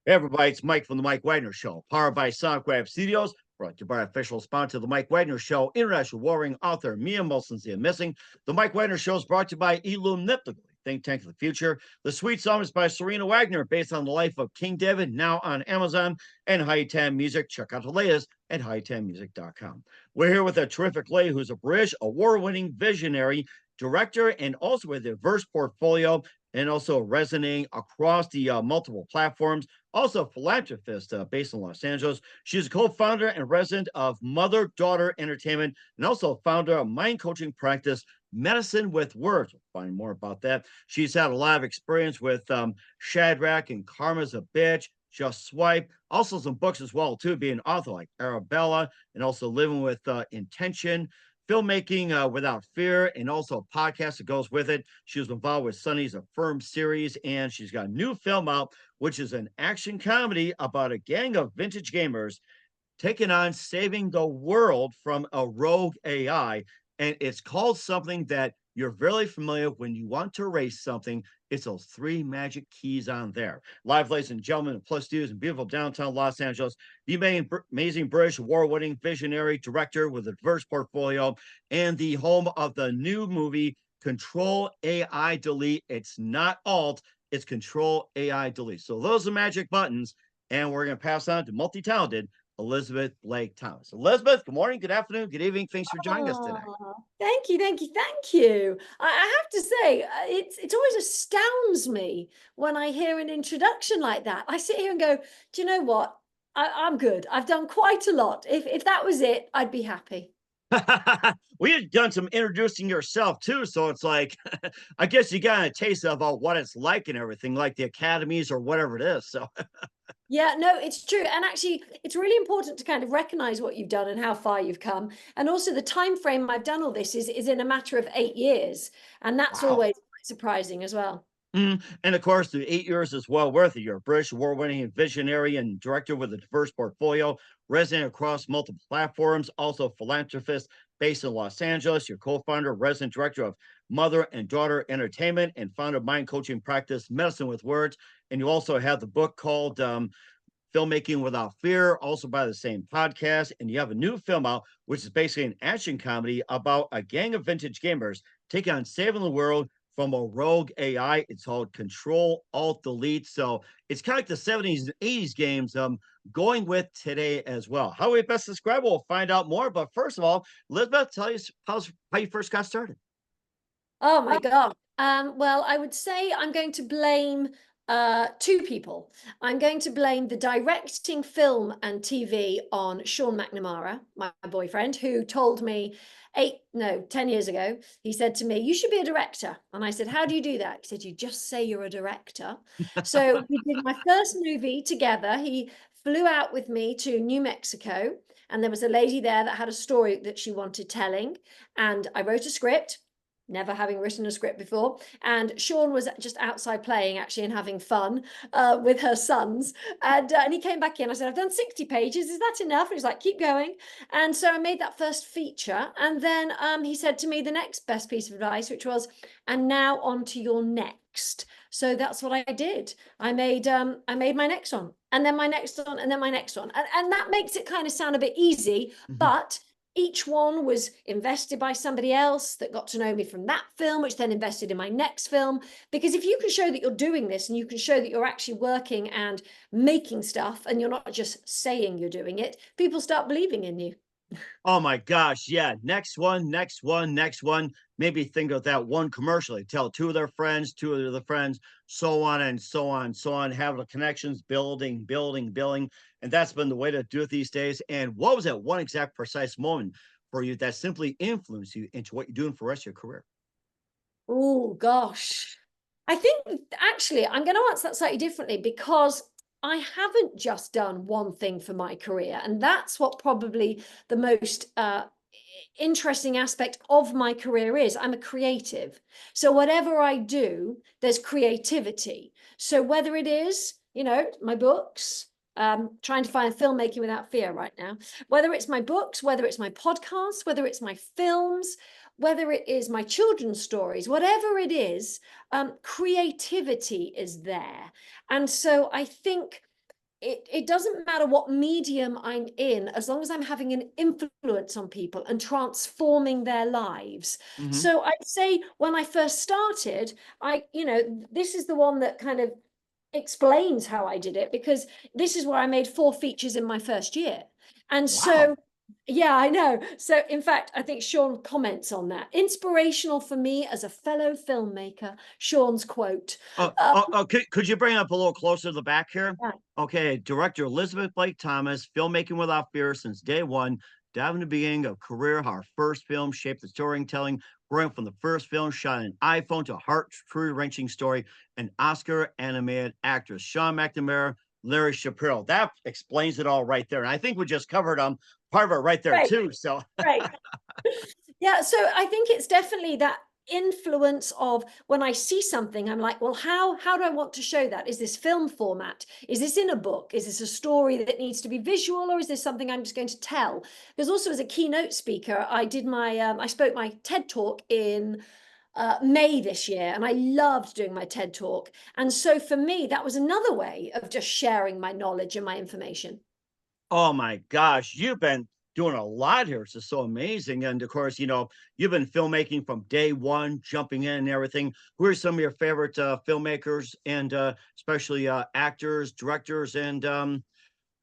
Hey everybody, it's Mike from the Mike Wagner Show, powered by SoundGrab Studios, brought to you by official sponsor of the Mike Wagner Show, international warring author Mia Molson's The Missing. The Mike Wagner Show is brought to you by Illumniptically, think tank of the future. The Sweet Song is by Serena Wagner, based on the life of King David, now on Amazon and High Time Music. Check out the latest at hightimemusic.com. We're here with a terrific lady who's a British award-winning visionary, director, and also with a diverse portfolio, and also resonating across the multiple platforms. Also, a philanthropist based in Los Angeles. She's a co-founder and resident of Mother Daughter Entertainment, and also founder of mind coaching practice Medicine with Words. We'll find more about that. She's had a lot of experience with Shadrach and Karma's a Bitch, Just Swipe. Also, some books as well too, being author like Arabella, and also Living with Intention. Filmmaking Without Fear, and also a podcast that goes with it. She was involved with Sunny's Affirmed series, and she's got a new film out, which is an action comedy about a gang of vintage gamers taking on saving the world from a rogue AI. And it's called something that you're very familiar when you want to erase something. It's those three magic keys on there. Live, ladies and gentlemen, in Plus Studios in beautiful downtown Los Angeles, the amazing British award-winning visionary director with a diverse portfolio and the home of the new movie Control AI Delete. It's not Alt, it's Control AI Delete. So those are magic buttons, and we're going to pass on to multi-talented Elizabeth Blake Thomas. Elizabeth, good morning, good afternoon, good evening. Thanks for joining us today. Thank you, thank you, thank you. I have to say, it always astounds me when I hear an introduction like that. I sit here and go, do you know what? I'm good. I've done quite a lot. If that was it, I'd be happy. We had done some introducing yourself too, so it's like I guess you got a taste of what it's like and everything, like the academies or whatever it is. So Yeah, no, it's true. And actually, it's really important to kind of recognize what you've done and how far you've come. And also the time frame I've done all this is in a matter of 8 years. And that's wow. always quite surprising as well. And of course, the 8 years is well worth it. You're a British award-winning visionary and director with a diverse portfolio, resident across multiple platforms, also philanthropist based in Los Angeles. You're co-founder, resident director of Mother and Daughter Entertainment, and founder of mind coaching practice Medicine with Words. And you also have the book called Filmmaking Without Fear, also by the same podcast. And you have a new film out, which is basically an action comedy about a gang of vintage gamers taking on saving the world from a rogue AI. It's called Control Alt Delete. So it's kind of like the 70s and 80s games going with today as well. How we best describe it, we'll find out more. But first of all, Elizabeth, tell us how you first got started. Oh my God. Well, I would say I'm going to blame two people. I'm going to blame the directing film and TV on Sean McNamara, my boyfriend, who told me 10 years ago, he said to me, you should be a director. And I said, how do you do that? He said, you just say you're a director. So we did my first movie together. He flew out with me to New Mexico, and there was a lady there that had a story that she wanted telling. And I wrote a script, never having written a script before. And Sean was just outside playing actually and having fun with her sons. And he came back in. I said, I've done 60 pages. Is that enough? And he's like, keep going. And so I made that first feature. And then he said to me the next best piece of advice, which was, and now on to your next. So that's what I did. I made my next one, and then my next one, and then my next one. And that makes it kind of sound a bit easy, but each one was invested by somebody else that got to know me from that film, which then invested in my next film. Because if you can show that you're doing this and you can show that you're actually working and making stuff and you're not just saying you're doing it, people start believing in you. Oh my gosh, yeah. Next one, next one, next one. Maybe think of that one commercial. They tell two of their friends, two of their friends, so on and so on, so on. Have the connections building, building, building. And that's been the way to do it these days. And what was that one exact precise moment for you that simply influenced you into what you're doing for the rest of your career? Oh gosh. I think actually I'm going to answer that slightly differently, because I haven't just done one thing for my career. And that's what probably the most interesting aspect of my career is. I'm a creative. So whatever I do, there's creativity. So whether it is, my books, trying to find filmmaking without fear right now, whether it's my books, whether it's my podcasts, whether it's my films, whether it is my children's stories, whatever it is, creativity is there. And so I think it doesn't matter what medium I'm in, as long as I'm having an influence on people and transforming their lives. Hmm. So I'd say when I first started, this is the one that kind of explains how I did it, because this is where I made 4 features in my first year. And Wow. so, yeah, I know. So, in fact, I think Sean comments on that. Inspirational for me as a fellow filmmaker, Sean's quote. Uh, Could you bring it up a little closer to the back here? yeah. Okay, director Elizabeth Blake Thomas, filmmaking without fear since day one, diving the beginning of career, how our first film shaped the storytelling, growing from the first film shot on an iPhone to a heart-wrenching story, an Oscar animated actress, Sean McNamara, Larry Shapiro. That explains it all right there. And I think we just covered part of it right there Right, too. So right. Yeah, so I think it's definitely that influence of when I see something, I'm like, well, how do I want to show that? Is this film format? Is this in a book? Is this a story that needs to be visual, or is this something I'm just going to tell? Because also as a keynote speaker, I spoke my TED talk in May this year, and I loved doing my TED talk. And so for me, that was another way of just sharing my knowledge and my information. oh my gosh, you've been doing a lot here. It's just so amazing. And of course, you've been filmmaking from day one, jumping in and everything. Who are some of your favorite filmmakers and especially actors, directors, and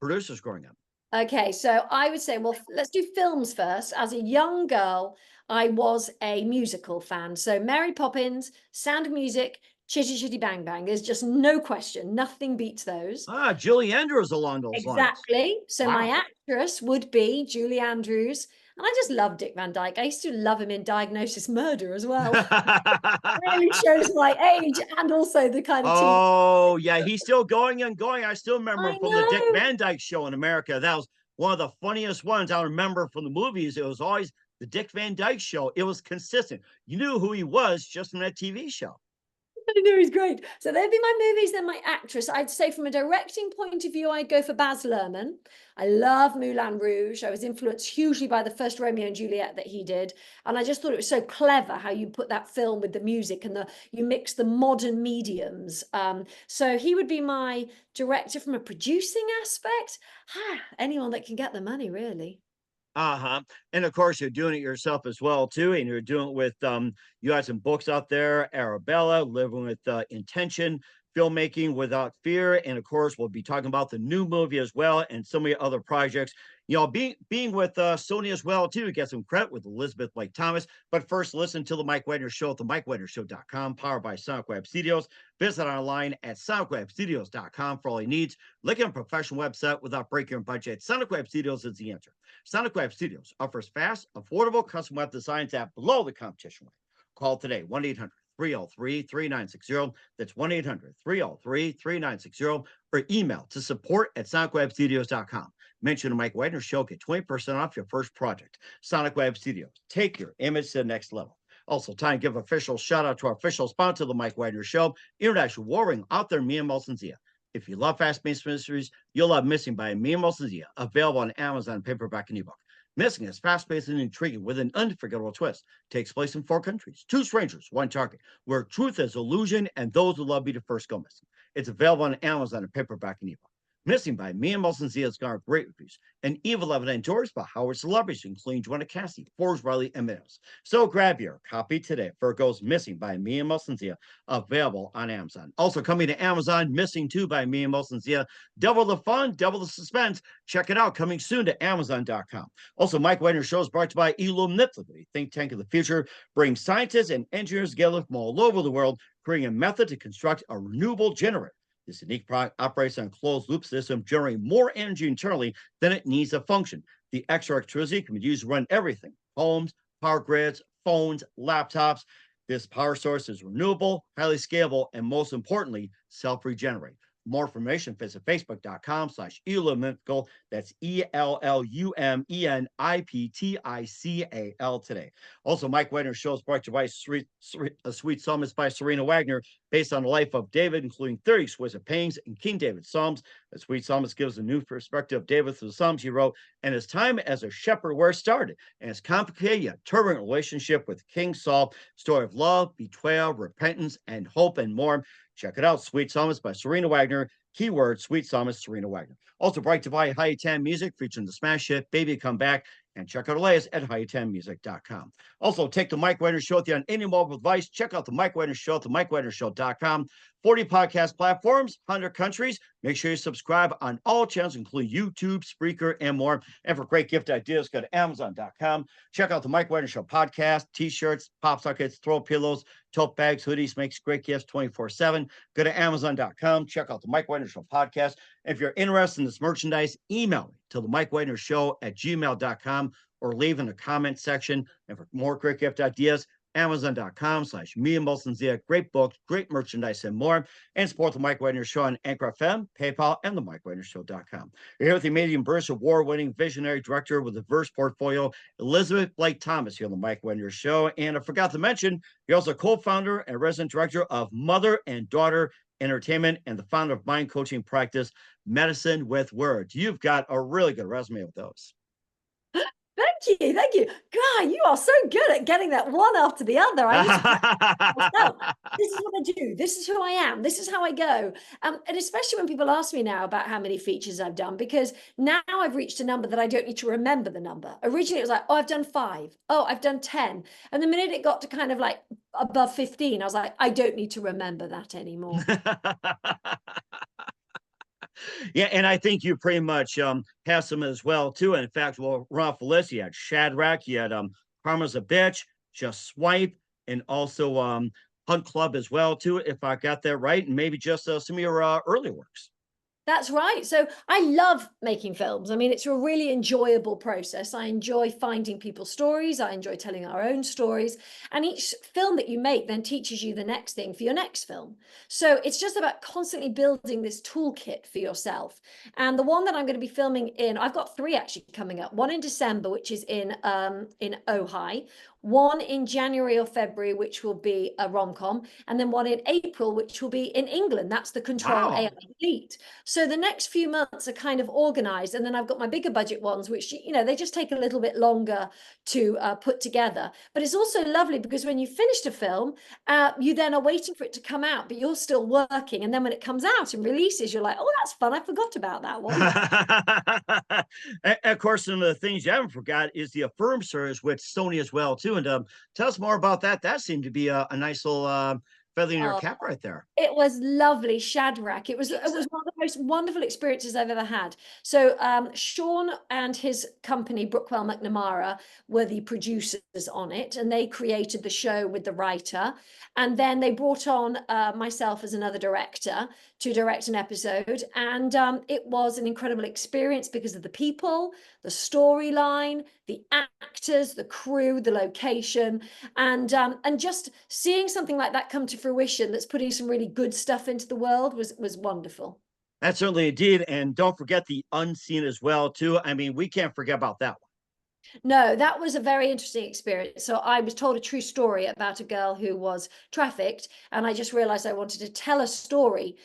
producers growing up? Okay, so I would say, well, let's do films first. As a young girl, I was a musical fan. So Mary Poppins, Sound of Music, Chitty Chitty Bang Bang. There's just no question. Nothing beats those. Ah, Julie Andrews along those lines. Exactly. So my Wow. actress would be Julie Andrews. And I just love Dick Van Dyke. I used to love him in Diagnosis Murder as well. Really shows my age and also the kind of TV. Oh, yeah, he's still going and going. I still remember I him from the Dick know. Van Dyke Show in America. That was one of the funniest ones I remember from the movies. It was always the Dick Van Dyke Show. It was consistent. You knew who he was just from that TV show. I know he's great. So they'd be my movies, then my actress. I'd say from a directing point of view, I'd go for Baz Luhrmann. I love Moulin Rouge. I was influenced hugely by the first Romeo and Juliet that he did. And I just thought it was so clever how you put that film with the music and you mix the modern mediums. So he would be my director. From a producing aspect. Anyone that can get the money, really. Uh-huh. And of course, you're doing it yourself as well, too. And you're doing it with you got some books out there, Arabella, Living with Intention, Filmmaking Without Fear. And of course, we'll be talking about the new movie as well and so many other projects. Being with Sony as well, too, get some credit with Elizabeth Blake Thomas. But first, listen to the Mike Wagner Show at the MikeWagnerShow.com, powered by Sonic Web Studios. Visit online at SonicWebStudios.com for all your needs. Look at a professional website without breaking your budget. Sonic Web Studios is the answer. Sonic Web Studios offers fast, affordable custom web designs at below the competition rate. Call today 1 800 303 3960. That's 1 800 303 3960. Or email to support at sonicwebstudios.com. Mention the Mike Wagner Show, get 20% off your first project. Sonic Web Studios, take your image to the next level. Also, time to give official shout out to our official sponsor, the Mike Wagner Show, International Warring author Mia Molson-Zia. If you love fast-paced mysteries, you'll love Missing by Mia Molson-Zia, available on Amazon paperback and ebook. Missing is fast-paced and intriguing with an unforgettable twist. Takes place in 4 countries, 2 strangers, 1 target, where truth is illusion and those who love be the first go missing. It's available on Amazon in paperback and ebook. Missing by Mia Molson-Zia has garnered great reviews. An Evil Evidence endorsed by Howard celebrities, including Joanna Cassie, Forbes Riley, and Meadows. So grab your copy today for It Goes Missing by Mia Molson-Zia, available on Amazon. Also coming to Amazon, Missing 2 by Mia Molson-Zia. Double the fun, double the suspense. Check it out, coming soon to Amazon.com. Also, Mike Wagner Show is brought to you by Illumniptically, think tank of the future, brings scientists and engineers together from all over the world, creating a method to construct a renewable generator. This unique product operates on a closed loop system, generating more energy internally than it needs to function. The extra electricity can be used to run everything: homes, power grids, phones, laptops. This power source is renewable, highly scalable, and most importantly, self-regenerate. For more information, visit facebook.com/Illumniptical. That's ELLUMENIPTICAL today. Also, Mike Wagner's show is brought to you by A Sweet Psalmist by Serena Wagner, based on the life of David, including 30 exquisite paintings and King David Psalms. The Sweet Psalmist gives a new perspective of David through the Psalms he wrote and his time as a shepherd where it started, and his complicated yet turbulent relationship with King Saul, story of love, betrayal, repentance, and hope, and more. Check it out. Sweet Psalmist by Serena Wagner. Keyword Sweet Psalmist Serena Wagner. Also brought to you by High 10 Music featuring the smash hit Baby Come Back. And check out our latest at high10music.com. Also, take the Mike Wagner Show with you on any mobile device. Check out the Mike Wagner Show at the MikeWagnerShow.com. 40 podcast platforms, 100 countries. Make sure you subscribe on all channels, including YouTube, Spreaker, and more. And for great gift ideas, go to Amazon.com. Check out the Mike Wagner Show podcast, t-shirts, pop sockets, throw pillows, tote bags, hoodies, makes great gifts 24/7. Go to Amazon.com. Check out the Mike Wagner Show podcast. If you're interested in this merchandise, email me to the Mike Wagner Show at gmail.com or leave in the comment section. And for more great gift ideas, Amazon.com/Mia Molson Zia. Great books, great merchandise, and more. And support the Mike Wagner Show on Anchor FM, PayPal, and the MikeWagnerShow.com. You're here with the amazing Burst Award-winning visionary director with a diverse portfolio, Elizabeth Blake Thomas, here on the Mike Wagner Show. And I forgot to mention, you're also co-founder and resident director of Mother and Daughter Entertainment and the founder of mind coaching practice, Medicine with Words. You've got a really good resume with those. Thank you, thank you. God, you are so good at getting that one after the other. I used to myself. This is what I do. This is who I am. This is how I go. And especially when people ask me now about how many features I've done, because now I've reached a number that I don't need to remember the number. Originally, it was like, oh, I've done 5. Oh, I've done 10. And the minute it got to kind of like above 15, I was like, I don't need to remember that anymore. Yeah, and I think you pretty much have some as well too. And in fact, we'll run off the list. You had Shadrach, you had Karma's a Bitch, Just Swipe, and also Hunt Club as well too, if I got that right, and maybe just some of your early works. That's right. So I love making films. I mean, it's a really enjoyable process. I enjoy finding people's stories. I enjoy telling our own stories. And each film that you make then teaches you the next thing for your next film. So it's just about constantly building this toolkit for yourself. And the one that I'm going to be filming in, I've got 3 actually coming up. One in December, which is in Ojai. One in January or February, which will be a rom-com, and then one in April, which will be in England. That's the Control AI Elite. So the next few months are kind of organized, and then I've got my bigger budget ones, which, you know, they just take a little bit longer to put together. But it's also lovely because when you finished a film, you then are waiting for it to come out, but you're still working. And then when it comes out and releases, you're like, oh, that's fun. I forgot about that one. And of course, some of the things you haven't forgot is the Affirm series with Sony as well too. And tell us more about that. That seemed to be a nice little feather in your cap right there. It was lovely. Shadrach. It was one of the most wonderful experiences I've ever had. So Sean and his company, Brookwell McNamara, were the producers on it, and they created the show with the writer. And then they brought on myself as another director to direct an episode. And it was an incredible experience because of the people, the storyline, the actors, the crew, the location, and just seeing something like that come to fruition that's putting some really good stuff into the world was wonderful. That certainly did. And don't forget the Unseen as well too. I mean, we can't forget about that one. No, that was a very interesting experience. So I was told a true story about a girl who was trafficked, and I just realized I wanted to tell a story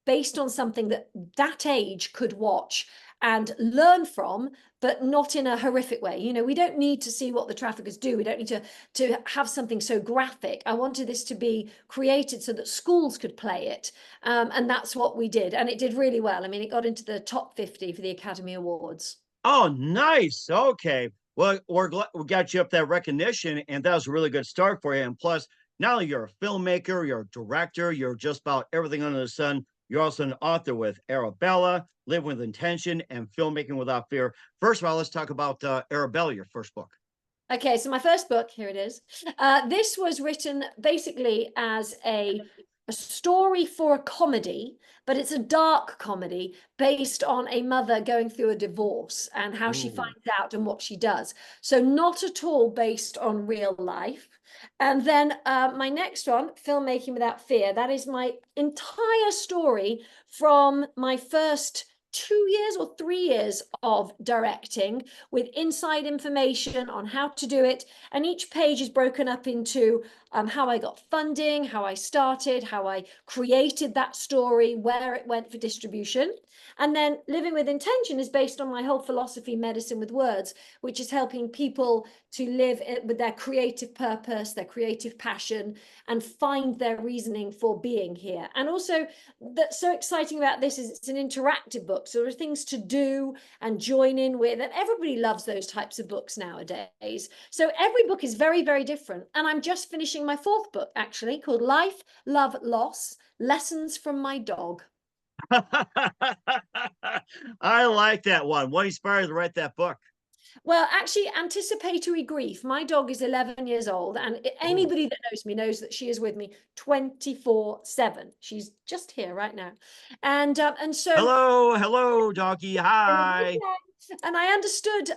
based on something that that age could watch and learn from, but not in a horrific way. You know, we don't need to see what the traffickers do. We don't need to have something so graphic. I wanted this to be created so that schools could play it. And that's what we did. And it did really well. I mean, it got into the top 50 for the Academy Awards. Oh, nice. Okay. Well, we're glad we got you up that recognition, and that was a really good start for you. And plus, not only you're a filmmaker, you're a director, you're just about everything under the sun. You're also an author with Arabella, Live with Intention, and Filmmaking Without Fear. First of all, let's talk about Arabella, your first book. Okay, so my first book, here it is. This was written basically as a story for a comedy, but it's a dark comedy based on a mother going through a divorce and how she finds out and what she does. So not at all based on real life. And then my next one, Filmmaking Without Fear, that is my entire story from my first 2 years or 3 years of directing with inside information on how to do it. And each page is broken up into how I got funding, how I started, how I created that story, where it went for distribution. And then Living with Intention is based on my whole philosophy, Medicine with Words, which is helping people to live with their creative purpose, their creative passion, and find their reasoning for being here. And also, that's so exciting about this is it's an interactive book. So there are things to do and join in with, and everybody loves those types of books nowadays. So every book is very, very different. And I'm just finishing my 4th book, actually, called Life, Love, Loss, Lessons from My Dog. I like that one. What inspired you to write that book? Well, actually, Anticipatory Grief. My dog is 11 years old, and Oh, anybody that knows me knows that she is with me 24/7. She's just here right now. And so hello, doggy. Hi. and I understood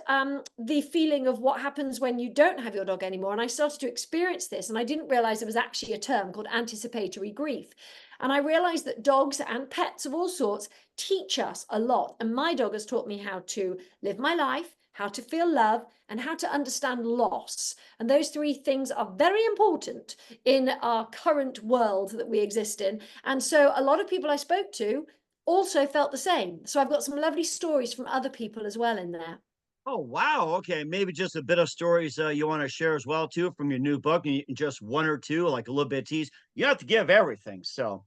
the feeling of what happens when you don't have your dog anymore. And I started to experience this, and I didn't realize there was actually a term called anticipatory grief. And I realized that dogs and pets of all sorts teach us a lot. And my dog has taught me how to live my life, how to feel love, and how to understand loss. And those 3 things are very important in our current world that we exist in. And so a lot of people I spoke to also felt the same. So I've got some lovely stories from other people as well in there. Oh, wow. Okay. Maybe just a bit of stories you want to share as well, too, from your new book, and just one or two, like a little bit of tease. You have to give everything. So,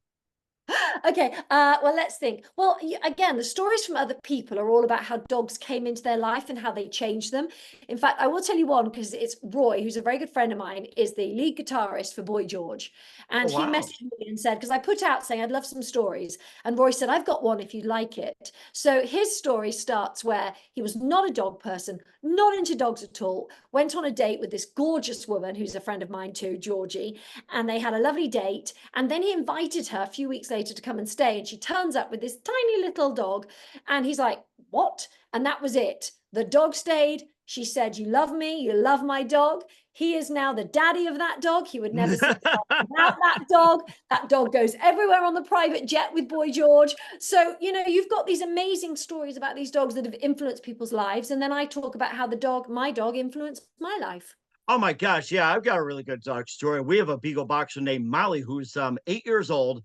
Okay, well, let's think. Well, again, the stories from other people are all about how dogs came into their life and how they changed them. In fact, I will tell you one because it's Roy, who's a very good friend of mine, is the lead guitarist for Boy George. oh, And he wow. messaged me and said, because I put out saying I'd love some stories. And Roy said, I've got one if you'd like it. So his story starts where he was not a dog person, not into dogs at all, went on a date with this gorgeous woman who's a friend of mine too, Georgie, and they had a lovely date. And then he invited her a few weeks later to come and stay. And she turns up with this tiny little dog. And he's like, what? And that was it. The dog stayed. She said, you love me. You love my dog. He is now the daddy of that dog. He would never sleep without that dog. That dog goes everywhere on the private jet with Boy George. So, you've got these amazing stories about these dogs that have influenced people's lives. And then I talk about how my dog influenced my life. Oh my gosh, yeah, I've got a really good dog story. We have a beagle boxer named Molly who's 8 years old.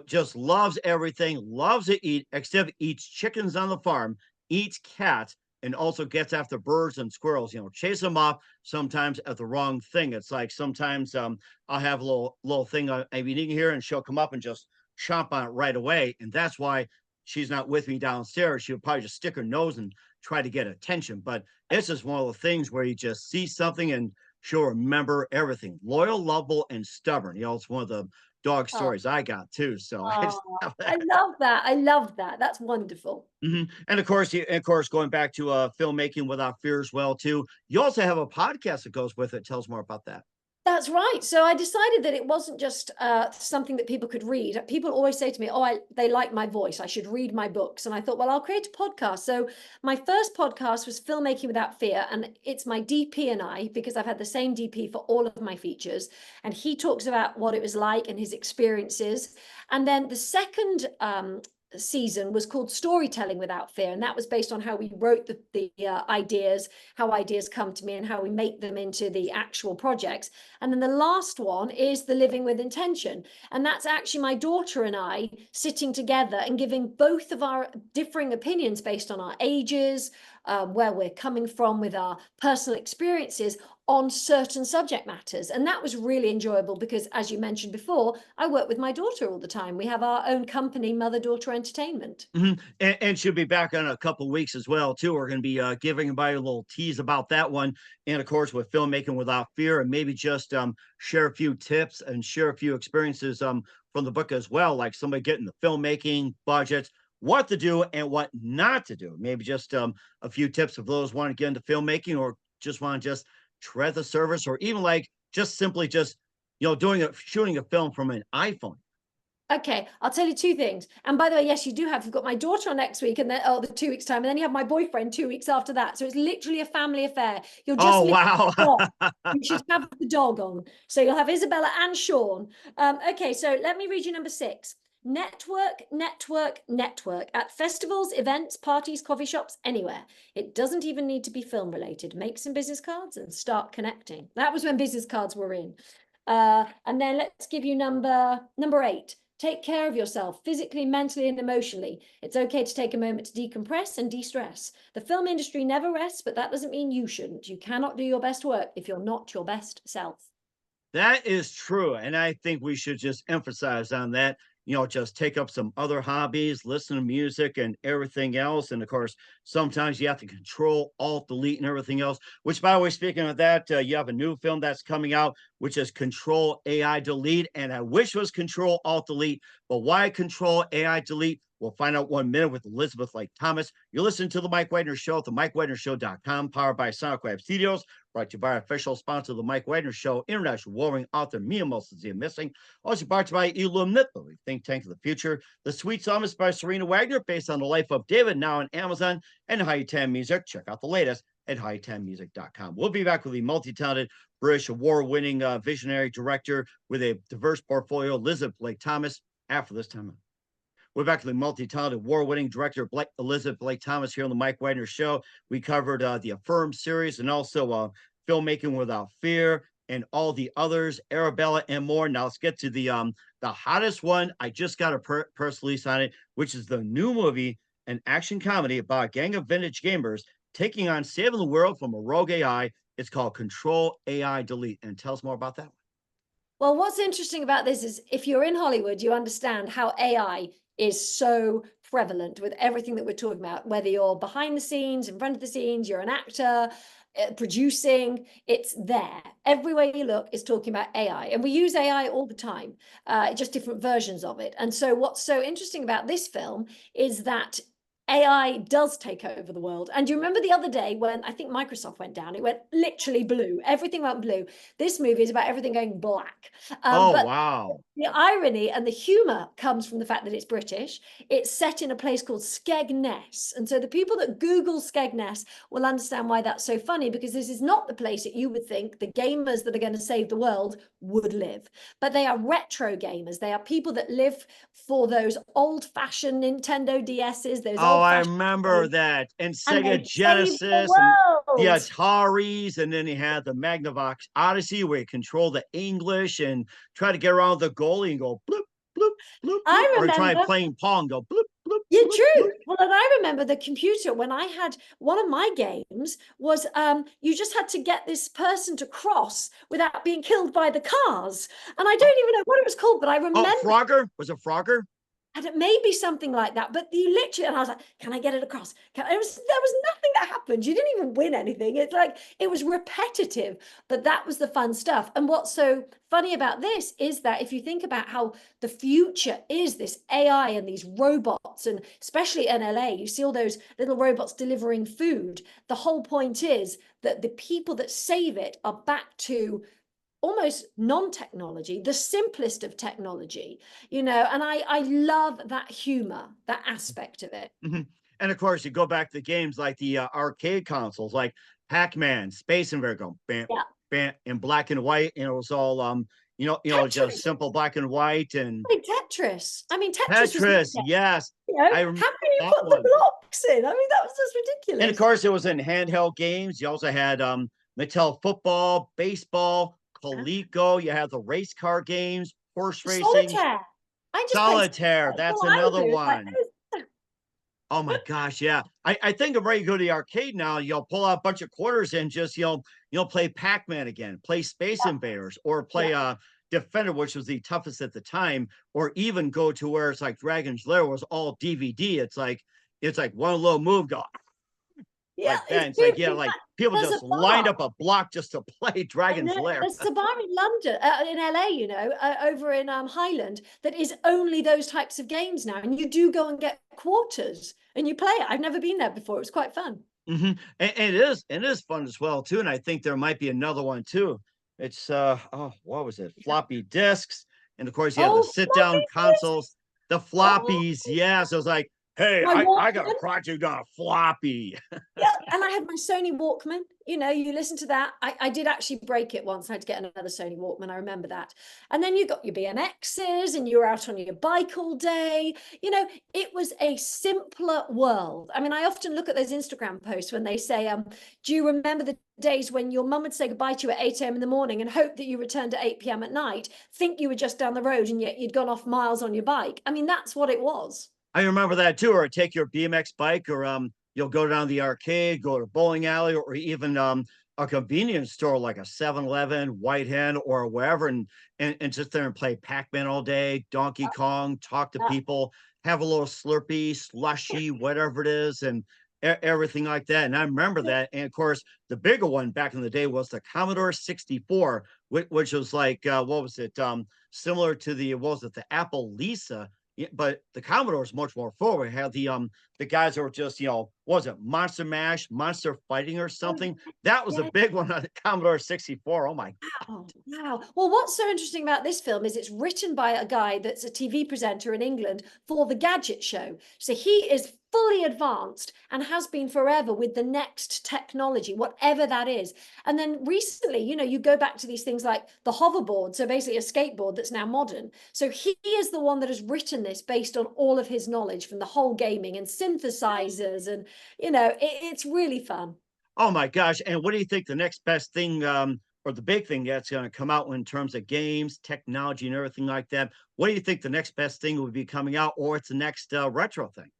Just loves everything, loves to eat, except eats chickens on the farm, eats cats, and also gets after birds and squirrels. Chase them off sometimes at the wrong thing. It's like sometimes I'll have a little thing I've been eating here, and she'll come up and just chomp on it right away. And that's why she's not with me downstairs. She'll probably just stick her nose and try to get attention. But it's just one of the things where you just see something and she'll remember everything. Loyal, lovable, and stubborn. It's one of the dog Oh, stories I got too. So oh, I love that. I love that. That's wonderful. And of course, going back to filmmaking without fear as well too. You also have a podcast that goes with it. Tell us more about that. That's right. So I decided that it wasn't just something that people could read. People always say to me, "Oh, they like my voice. I should read my books." And I thought, well, I'll create a podcast. So my first podcast was Filmmaking Without Fear, and it's my DP and I, because I've had the same DP for all of my features, and he talks about what it was like and his experiences. And then the second season was called Storytelling Without Fear, and that was based on how we wrote the ideas, how ideas come to me, and how we make them into the actual projects. And then the last one is the Living with Intention, and that's actually my daughter and I sitting together and giving both of our differing opinions based on our ages, where we're coming from with our personal experiences on certain subject matters. And that was really enjoyable because, as you mentioned before, I work with my daughter all the time. We have our own company, Mother Daughter Entertainment. And she'll be back in a couple of weeks as well too. We're going to be giving everybody a little tease about that one, and of course with Filmmaking Without Fear, and maybe just share a few tips and share a few experiences from the book as well, like somebody getting the filmmaking budgets, what to do and what not to do. Maybe just a few tips of those want to get into filmmaking or just want to just tread the surface, or even like just simply just shooting a film from an iPhone. Okay, I'll tell you 2 things. And by the way, yes, you've got my daughter on next week, and then the 2 weeks time, and then you have my boyfriend 2 weeks after that. So it's literally a family affair. You'll just Oh miss wow. the dog. You should have the dog on. So you'll have Isabella and Sean. Okay, so let me read you number 6. network, network, network at festivals, events, parties, coffee shops, anywhere. It doesn't even need to be film related. Make some business cards and start connecting. That was when business cards were in. And then let's give you number 8. Take care of yourself physically, mentally, and emotionally. It's okay to take a moment to decompress and de-stress. The film industry never rests, but that doesn't mean you shouldn't. You cannot do your best work if you're not your best self. That is true. And I think we should just emphasize on that. Just take up some other hobbies, listen to music and everything else. And of course, sometimes you have to control, alt, delete, and everything else. Which, by the way, speaking of that, you have a new film that's coming out, which is Control AI Delete. And I wish it was Control Alt Delete, but why Control AI Delete? We'll find out 1 minute with Elizabeth Lake Thomas. You're listening to The Mike Wagner Show at the MikeWagnerShow.com, powered by SoundCloud Studios, brought to you by our official sponsor of The Mike Wagner Show, international warring author Mia Molson Missing. Also brought to you by Illumnitely, think tank of the future. The Sweet Psalmist by Serena Wagner, based on the life of David, now on Amazon, and High Time Music. Check out the latest at hightimemusic.com. We'll be back with the multi-talented British award-winning visionary director with a diverse portfolio, Elizabeth Blake Thomas, after this time. We're back to the multi-talented, award-winning director, Elizabeth Blake Thomas, here on the Mike Wagner Show. We covered the Affirm series and also Filmmaking Without Fear and all the others, Arabella and more. Now let's get to the hottest one. I just got a press release on it, which is the new movie, an action comedy about a gang of vintage gamers taking on saving the world from a rogue AI. It's called Control AI Delete. And tell us more about that. Well, what's interesting about this is if you're in Hollywood, you understand how AI is so prevalent with everything that we're talking about, whether you're behind the scenes, in front of the scenes, you're an actor, producing, it's there. Everywhere you look is talking about AI. And we use AI all the time, just different versions of it. And so what's so interesting about this film is that AI does take over the world. And do you remember the other day when I think Microsoft went down? It went literally blue. Everything went blue. This movie is about everything going black. But Wow. the irony and the humor comes from the fact that it's British. It's set in a place called Skegness. And so the people that Google Skegness will understand why that's so funny, because this is not the place that you would think the gamers that are going to save the world would live. But they are retro gamers. They are people that live for those old-fashioned Nintendo DSs, those I remember that. And Sega Genesis and the Ataris, and then he had the Magnavox Odyssey where you control the English and try to get around the goalie and go bloop, bloop, bloop, I bloop. Or try remember playing pong, go bloop, bloop. Yeah, bloop, true. bloop. Well, and I remember the computer when I had one of my games was you just had to get this person to cross without being killed by the cars. And I don't even know what it was called, but I remember Oh, Frogger? Was it Frogger? and it may be something like that, but you literally, and I was like, can I get it across? There was nothing that happened. You didn't even win anything. It's like, it was repetitive, but that was the fun stuff. And what's so funny about this is that if you think about how the future is this AI and these robots, and especially in LA, you see all those little robots delivering food. The whole point is that the people that save it are back to almost non-technology, the simplest of technology, and I love that humor, that aspect of it. Mm-hmm. And of course, you go back to games like the arcade consoles, like Pac-Man, Space Invader, go bam, Yeah. bam, in black and white, and it was all just simple black and white. And Like Tetris. I mean, Tetris, yes. how can you put the blocks in? I mean, that was just ridiculous. And of course, it was in handheld games. You also had Mattel football, baseball, Coleco. You had the race car games, horse racing. Solitaire. Solitaire. That's another one. Oh my gosh, yeah. I think I'm ready to go to the arcade now. You'll pull out a bunch of quarters and just play Pac-Man again, play Space Invaders, or play Defender, which was the toughest at the time, or even go to where it's like Dragon's Lair was all DVD. It's like one little move, go. Yeah, like that. It's like, like people just lined up a block just to play Dragon's Lair. There's a bar in London, in LA, over in Highland, that is only those types of games now. And you do go and get quarters and you play it. I've never been there before. It was quite fun. Mm-hmm. And it is fun as well, too. And I think there might be another one, too. It's, what was it? Floppy disks. And of course, you have the sit-down consoles, the floppies. Yeah, so it's like, Hey, My I got a Walkman. project on a floppy. Yeah, and I had my Sony Walkman. You know, you listen to that. I did actually break it once. I had to get another Sony Walkman. I remember that. And then you got your BMXs and you were out on your bike all day. You know, it was a simpler world. I mean, I often look at those Instagram posts when they say, do you remember the days when your mum would say goodbye to you at 8 a.m. in the morning and hope that you returned at 8 p.m. at night, think you were just down the road and yet you'd gone off miles on your bike. I mean, that's what it was. I remember that too. Or take your BMX bike, or you'll go down the arcade, go to bowling alley, or even a convenience store like a 7-Eleven, White Hen, or wherever, and sit there and play Pac-Man all day, Donkey Kong, talk to Yeah. people, have a little Slurpee, slushy, whatever it is, and everything like that. And I remember that. And of course, the bigger one back in the day was the Commodore 64, which was like what was it? Similar to the what was it? The Apple Lisa. Yeah, but the Commodore is much more forward. It had the guys that were just, what was it, Monster Mash, Monster Fighting or something? That was a Yeah. big one on the Commodore 64. Oh my. Oh, wow. Well, what's so interesting about this film is it's written by a guy that's a TV presenter in England for the Gadget Show. So he is fully advanced and has been forever with the next technology, whatever that is. And then recently, you know, you go back to these things like the hoverboard, so basically a skateboard that's now modern. So he is the one that has written this based on all of his knowledge from the whole gaming and synthesizers. And, you know, it's really fun. Oh my gosh. And what do you think the next best thing or the big thing that's going to come out in terms of games, technology, and everything like that? What do you think the next best thing would be coming out, or it's the next retro thing?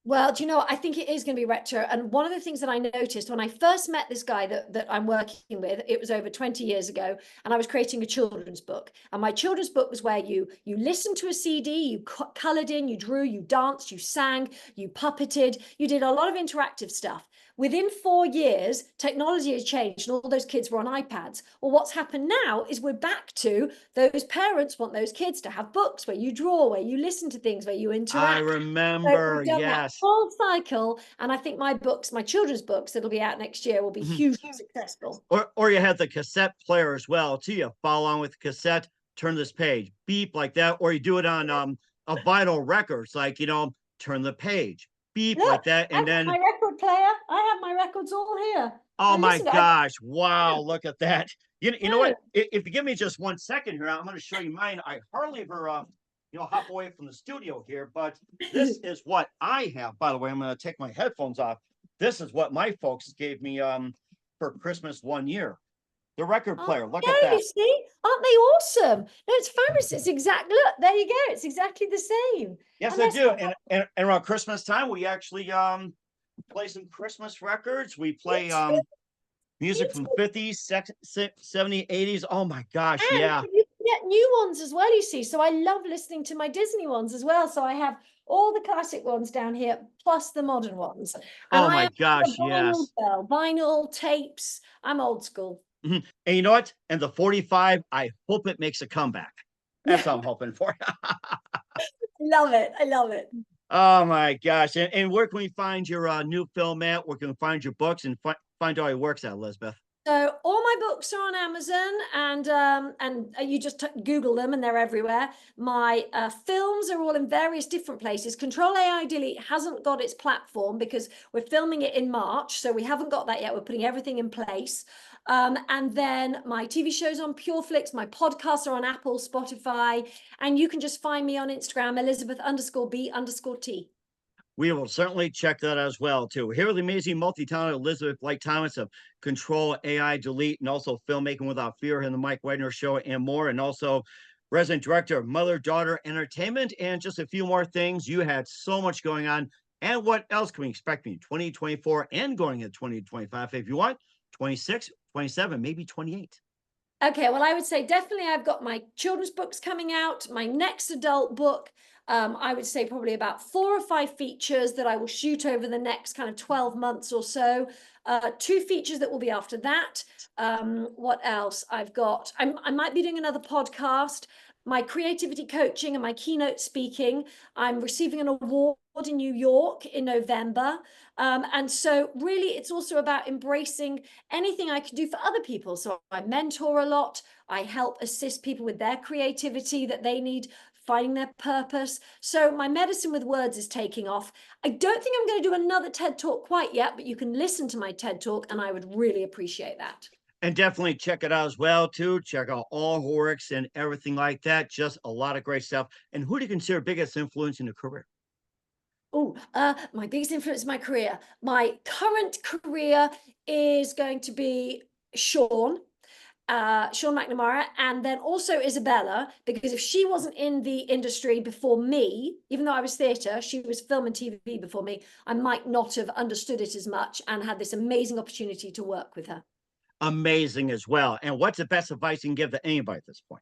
Well, do you know what? I think it is going to be retro. And one of the things that I noticed when I first met this guy that I'm working with, it was over 20 years ago, and I was creating a children's book. And my children's book was where you listened to a CD, you colored in, you drew, you danced, you sang, you puppeted, you did a lot of interactive stuff. Within 4 years, technology has changed and all those kids were on iPads. Well, what's happened now is we're back to those parents want those kids to have books where you draw, where you listen to things, where you I interact. So remember, we've done that yes. whole cycle, and I think my books, my children's books that'll be out next year will be Mhm. hugely successful. Or you have the cassette player as well too. You follow along with the cassette, turn this page, beep like that, or you do it on a vinyl records, like turn the page, beep like Look, that, I've and got then my record player. I have my records all here. oh I my listen. I gosh, wow, look at that. You know know. what? If you give me just 1 second here, I'm going to show you mine. I hardly ever hop away from the studio here, but this is what I have. By the way, I'm going to take my headphones off. This is what my folks gave me for Christmas one year. The record Oh, player. Look at yeah, you that. see, aren't they awesome? No, it's fabulous. It's exactly, look, there you go. It's exactly the same. Yes, And I they're do. so And around Christmas time, we actually play some Christmas records. We me play too, me music from too. 50s, 70s, 80s. Oh my gosh, And yeah. you can get new ones as well, you see. So I love listening to my Disney ones as well. So I have all the classic ones down here, plus the modern ones. And Oh I my am a gosh, vinyl yes. girl, vinyl tapes. I'm old school. Mhm. And you know what? And the 45, I hope it makes a comeback. That's what I'm hoping for. Love it. I love it. Oh my gosh. And where can we find your new film at? Where can we find your books and find out how it works at, Elizabeth? So all my books are on Amazon, and you just Google them, and they're everywhere. My films are all in various different places. Control AI Delete hasn't got its platform because we're filming it in March, so we haven't got that yet. We're putting everything in place. And then my TV shows on PureFlix, my podcasts are on Apple, Spotify, and you can just find me on Instagram, Elizabeth_B_T. We will certainly check that as well, too. Here with the amazing multi-talented Elizabeth Light Thomas of Control AI Delete, and also Filmmaking Without Fear in the Mike Wagner Show and more, and also resident director of Mother Daughter Entertainment, and just a few more things. You had so much going on. And what else can we expect in 2024 and going into 2025 if you want? 26, 27, maybe 28. Okay, well, I would say definitely I've got my children's books coming out, my next adult book. I would say probably about 4 or 5 features that I will shoot over the next kind of 12 months or so. 2 features that will be after that. What else? I've got, I might be doing another podcast, my creativity coaching and my keynote speaking. I'm receiving an award in New York in November. And so really it's also about embracing anything I can do for other people. So I mentor a lot. I help assist people with their creativity that they need finding their purpose. So my Medicine with Words is taking off. I don't think I'm going to do another TED Talk quite yet, but you can listen to my TED Talk and I would really appreciate that. And definitely check it out as well, too. Check out all her works and everything like that. Just a lot of great stuff. And who do you consider biggest influence in your career? Oh, my biggest influence in my career. My current career is going to be Sean. Sean McNamara, and then also Isabella, because if she wasn't in the industry before me, even though I was theatre, she was film and TV before me, I might not have understood it as much and had this amazing opportunity to work with her. Amazing as well. And what's the best advice you can give to anybody at this point?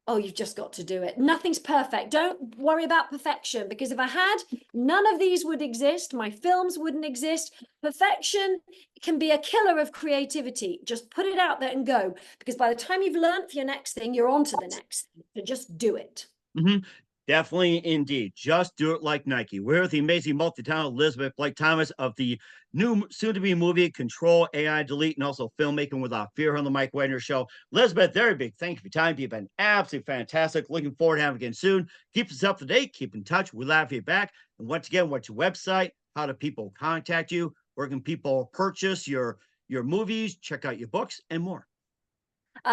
Oh, you've just got to do it. Nothing's perfect. Don't worry about perfection, because if I had, none of these would exist. My films wouldn't exist. Perfection can be a killer of creativity. Just put it out there and go, because by the time you've learned for your next thing, you're on to the next thing. So just do it. Mhm. Definitely, indeed. Just do it like Nike. We're with the amazing multi-talented Elizabeth Blake Thomas of the new soon-to-be movie Control AI Delete, and also Filmmaking Without Fear on the Mike Wagner Show. Elizabeth, very big thank you for your time. You've been absolutely fantastic. Looking forward to having you again soon. Keep us up to date. Keep in touch. We'll have you back. And once again, what's your website? How do people contact you? Where can people purchase your movies, check out your books, and more?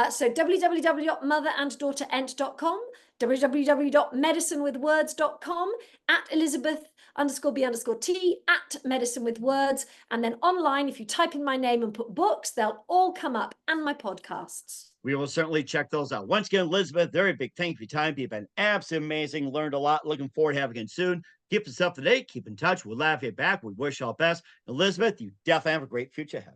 So www.motheranddaughterendt.com, www.medicinewithwords.com, at Elizabeth_B_T, at Medicine with Words. And then online, if you type in my name and put books, they'll all come up, and my podcasts. We will certainly check those out. Once again, Elizabeth, very big thank you for your time. You've been absolutely amazing. Learned a lot. Looking forward to having you again soon. Keep us up to date. Keep in touch. We'll have you back. We wish you all best. Elizabeth, you definitely have a great future ahead.